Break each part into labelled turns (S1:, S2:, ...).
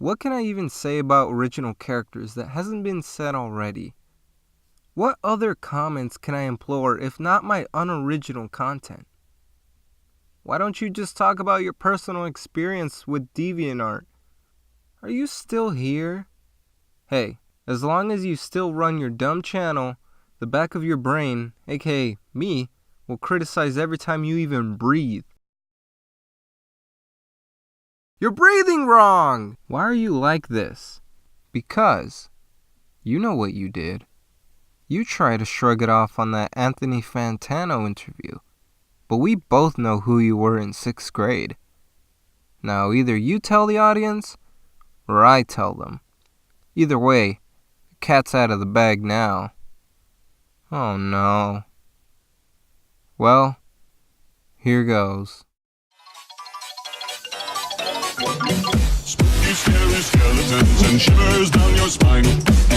S1: What can I even say about original characters that hasn't been said already? What other comments can I implore if not my unoriginal content? Why don't you just talk about your personal experience with DeviantArt? Are you still here? Hey, as long as you still run your dumb channel, the back of your brain, aka me, will criticize every time you even breathe. You're breathing wrong! Why are you like this? Because you know what you did. You tried to shrug it off on that Anthony Fantano interview, but we both know who you were in 6th grade. Now either you tell the audience, or I tell them. Either way, the cat's out of the bag now. Oh no. Well, here goes.
S2: Spooky, scary skeletons and shivers down your spine.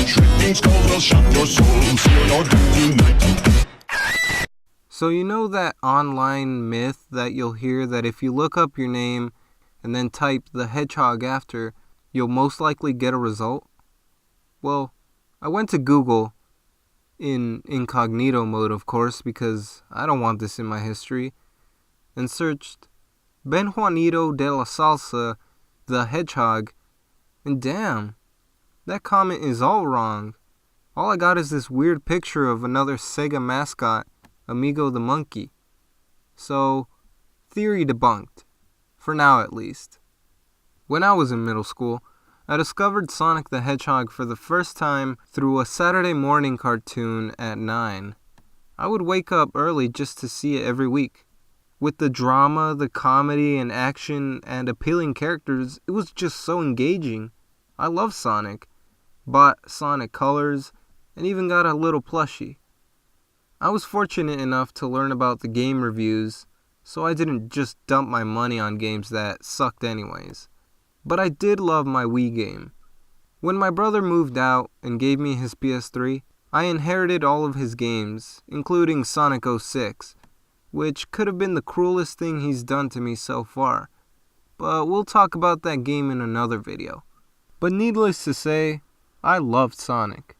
S2: Shrieking skulls will shock your soul, seal your doom tonight.
S1: So you know that online myth that you'll hear that if you look up your name and then type the hedgehog after, you'll most likely get a result? Well, I went to Google, in incognito mode of course, because I don't want this in my history, and searched Ben Juanito de la Salsa, the hedgehog, and damn, that comment is all wrong. All I got is this weird picture of another Sega mascot, Amigo the monkey. So, theory debunked. For now at least. When I was in middle school, I discovered Sonic the Hedgehog for the first time through a Saturday morning cartoon at 9. I would wake up early just to see it every week. With the drama, the comedy, and action, and appealing characters, it was just so engaging. I love Sonic. Bought Sonic colors, and even got a little plushie. I was fortunate enough to learn about the game reviews, so I didn't just dump my money on games that sucked anyways. But I did love my Wii game. When my brother moved out and gave me his PS3, I inherited all of his games, including Sonic 06, which could have been the cruelest thing he's done to me so far. But we'll talk about that game in another video. But needless to say, I loved Sonic.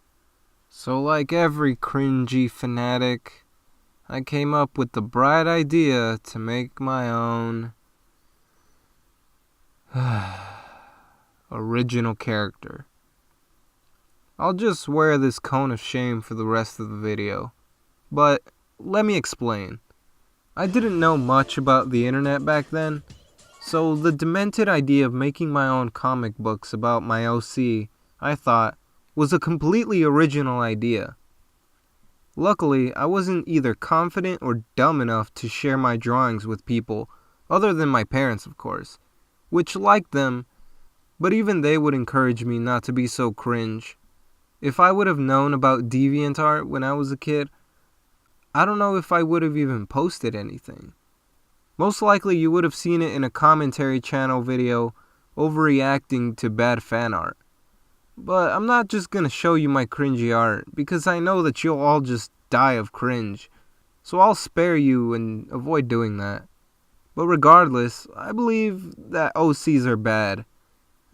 S1: So like every cringy fanatic, I came up with the bright idea to make my own original character. I'll just wear this cone of shame for the rest of the video. But let me explain. I didn't know much about the internet back then, so the demented idea of making my own comic books about my OC, I thought, was a completely original idea. Luckily, I wasn't either confident or dumb enough to share my drawings with people, other than my parents, of course, which liked them, but even they would encourage me not to be so cringe. If I would have known about DeviantArt when I was a kid, I don't know if I would have even posted anything. Most likely you would have seen it in a commentary channel video overreacting to bad fan art. But I'm not just gonna show you my cringy art, because I know that you'll all just die of cringe. So I'll spare you and avoid doing that. But regardless, I believe that OCs are bad.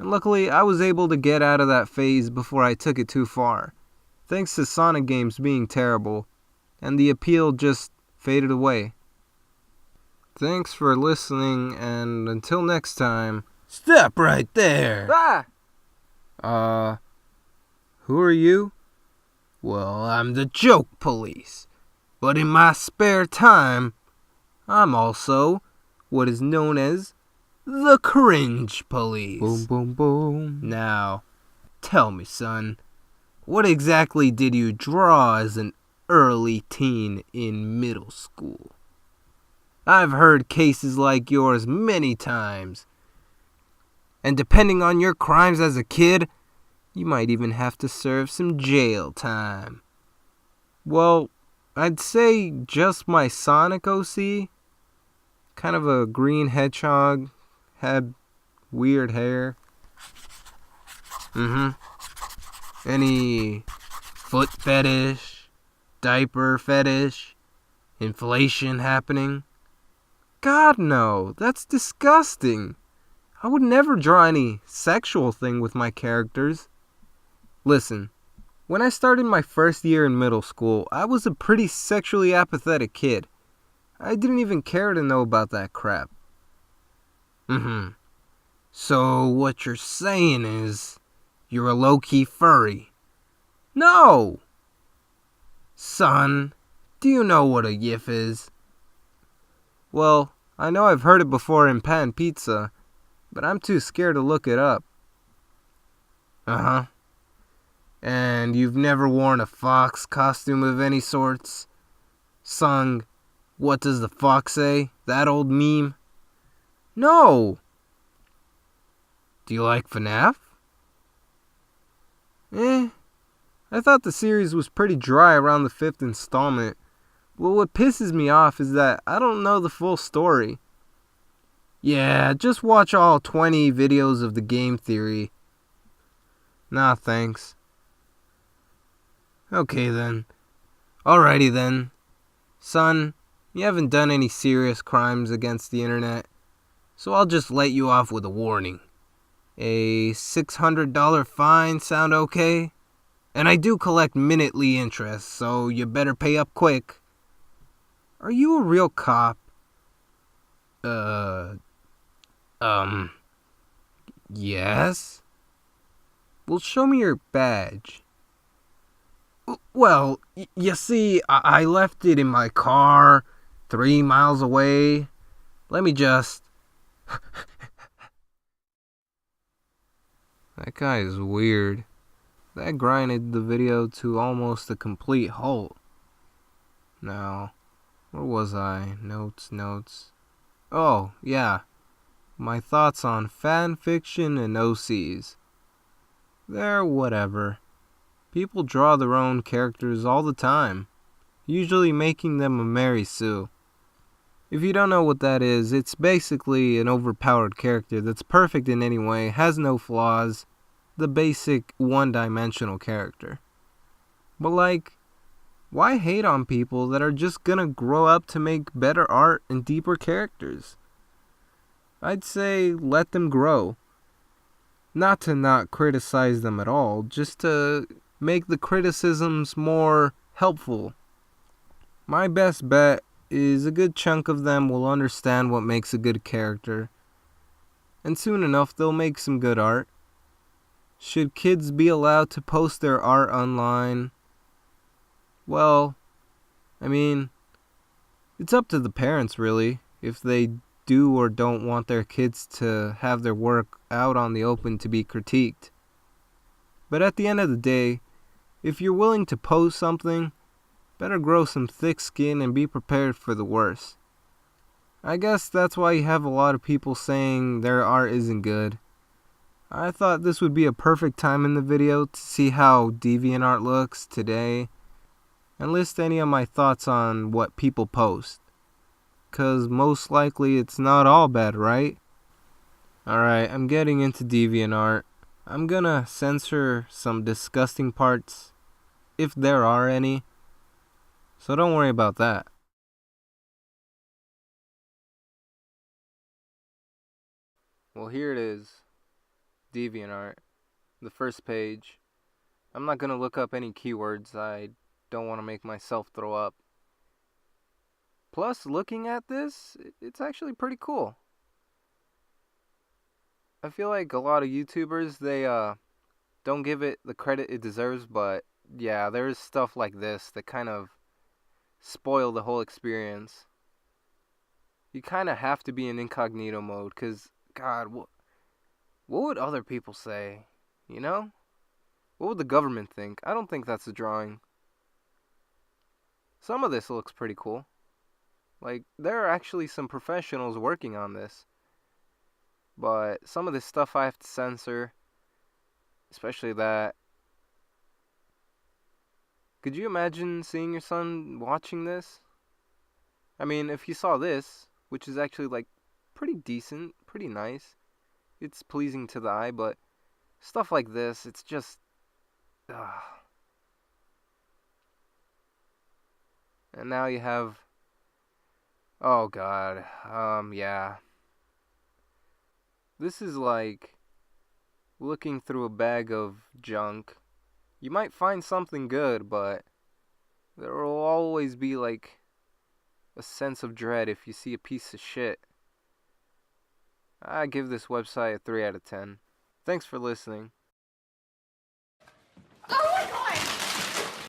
S1: And luckily, I was able to get out of that phase before I took it too far. Thanks to Sonic games being terrible, and the appeal just faded away. Thanks for listening, and until next time...
S3: Stop right there!
S1: Who are you?
S3: Well, I'm the joke police. But in my spare time, I'm also what is known as the cringe police.
S1: Boom, boom, boom.
S3: Now, tell me, son, what exactly did you draw as an early teen in middle school? I've heard cases like yours many times. And depending on your crimes as a kid, you might even have to serve some jail time.
S1: Well, I'd say just my Sonic OC. Kind of a green hedgehog. Had weird hair.
S3: Any foot fetish, diaper fetish, inflation happening?
S1: God no, that's disgusting.
S3: I would never draw any sexual thing with my characters. Listen, when I started my first year in middle school, I was a pretty sexually apathetic kid. I didn't even care to know about that crap. So what you're saying is, you're a low-key furry. No! Son, do you know what a yiff is? Well, I know I've heard it before in pan pizza, but I'm too scared to look it up. Uh-huh. And you've never worn a fox costume of any sorts? Sung, what does the fox say? That old meme? No! Do you like FNAF? I thought the series was pretty dry around the 5th installment. Well, what pisses me off is that I don't know the full story. Yeah, just watch all 20 videos of the game theory. Nah, thanks. Okay then. Alrighty then. Son, you haven't done any serious crimes against the internet, so I'll just let you off with a warning. A $600 fine sound okay? And I do collect minutely interest, so you better pay up quick. Are you a real cop? Yes? Well, show me your badge. Well, you see, I left it in my car 3 miles away. Let me just... That guy is weird. That grinded the video to almost a complete halt. Now, where was I? Notes. Oh, yeah. My thoughts on fan fiction and OCs. They're whatever. People draw their own characters all the time, usually making them a Mary Sue. If you don't know what that is, it's basically an overpowered character that's perfect in any way, has no flaws, the basic one-dimensional character. But why hate on people that are just gonna grow up to make better art and deeper characters? I'd say let them grow. Not to not criticize them at all, just to make the criticisms more helpful. My best bet is a good chunk of them will understand what makes a good character, and soon enough they'll make some good art. Should kids be allowed to post their art online? Well, I mean, it's up to the parents really, if they do or don't want their kids to have their work out on the open to be critiqued. But at the end of the day, if you're willing to post something, better grow some thick skin and be prepared for the worst. I guess that's why you have a lot of people saying their art isn't good. I thought this would be a perfect time in the video to see how DeviantArt looks today and list any of my thoughts on what people post. 'Cause most likely it's not all bad, right? Alright, I'm getting into DeviantArt. I'm gonna censor some disgusting parts, if there are any. So don't worry about that. Well, here it is. DeviantArt. The first page. I'm not gonna look up any keywords. I don't want to make myself throw up. Plus, looking at this, it's actually pretty cool. I feel like a lot of YouTubers, they don't give it the credit it deserves, but yeah, there's stuff like this that kind of spoil the whole experience. You kind of have to be in incognito mode, because, God, what would other people say? You know? What would the government think? I don't think that's a drawing. Some of this looks pretty cool. Like, there are actually some professionals working on this. But some of this stuff I have to censor. Especially that. Could you imagine seeing your son watching this? I mean, if he saw this, which is actually, like, pretty decent, pretty nice. It's pleasing to the eye, but stuff like this, it's just... And now you have... Oh, God. Yeah.
S1: This is like looking through a bag of junk. You might find something good, but there will always be like a sense of dread if you see a piece of shit. I give this website a 3 out of 10. Thanks for listening.